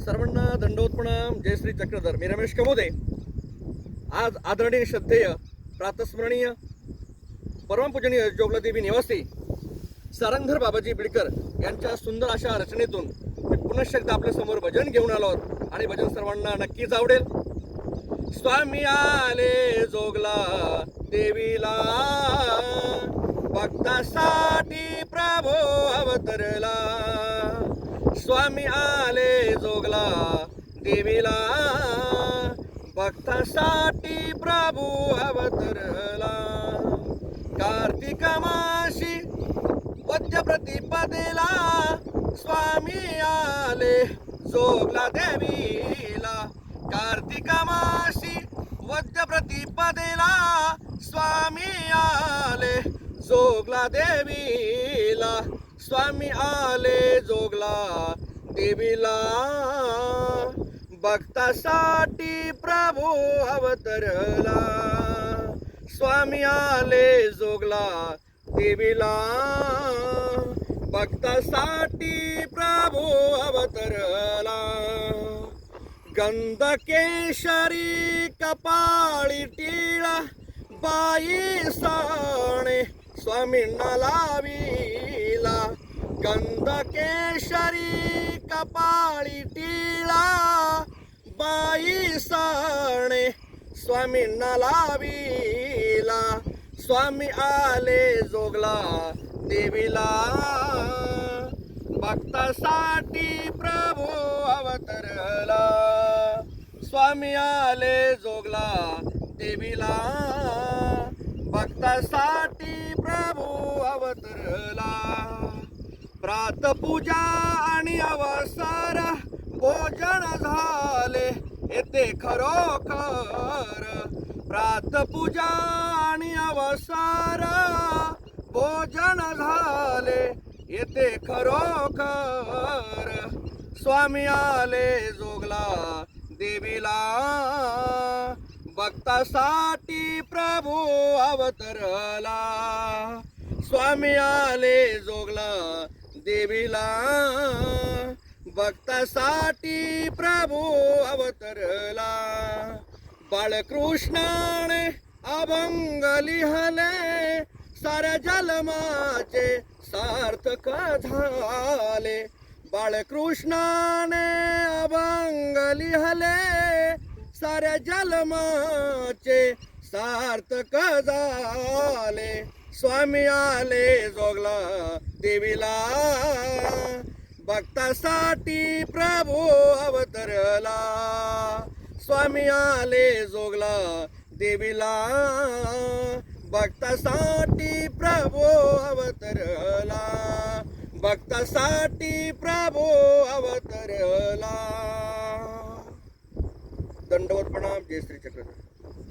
सर्वांना दंडवत प्रणाम. जय श्री चक्रधर. मी रमेश कमोदे. आज आदरणीय श्रद्धेय प्रातस्मरणीय परमपूजनीय जोगलादेवी निवासी सारंगधर बाबाजी बिडकर यांच्या सुंदर अशा रचनेतून मी पुन्हा एकदा आपल्या समोर भजन घेऊन आलो आणि भजन सर्वांना नक्कीच आवडेल. स्वामी आले जोगला देवीला, भक्तासाठी प्रभू अवतरला. स्वामी आले जोगला देवीला, भक्तासाठी प्रभू अवतरला. कार्तिक मासी वद्य प्रतिपदेला, स्वामी आले जोगला देवीला. कार्तिक मासी वद्य प्रतिपदेला, स्वामी आले जोगला देवीला. स्वामी आले जोगला देवीला, भक्तासाठी प्रभू अवतरला. स्वामी आले जोगला देवीला, भक्तासाठी प्रभू अवतरला. गंध केशरी कपाळी टिळा, बाई साणे स्वामींना लाविला. गंध केशरी कपाळी टिळा, बाई साणे स्वामींना लाविला. स्वामी आले जोगला देवीला, भक्तासाठी प्रभू अवतरला. स्वामी आले जोगला देवीला, भक्तासाठी प्रभू अवतरला. प्रातपूजा आणि अवसर भोजन झाले येते खरोखर. प्रातपूजा आणि अवसर भोजन झाले येते खरोखर. स्वामी आले जोगला देवीला, भक्तासाठी प्रभू अवतरला. स्वामी आले जोगला देवीला, भक्तासाठी प्रभू अवतरला. बाळकृष्णाने अभंग लिहले, साऱ्या जन्माचे सार्थक झाले. बाळकृष्णाने अभंग लिहले, साऱ्या जन्माचे सार्थक झाले. स्वामी आले जोगला देवीला, भक्तासाठी प्रभू अवतरला. स्वामी आले जोगला देवीला, भक्तासाठी प्रभू अवतरला. भक्तासाठी प्रभू अवतरला. दंडवत प्रणाम. जय श्री चक्रधर.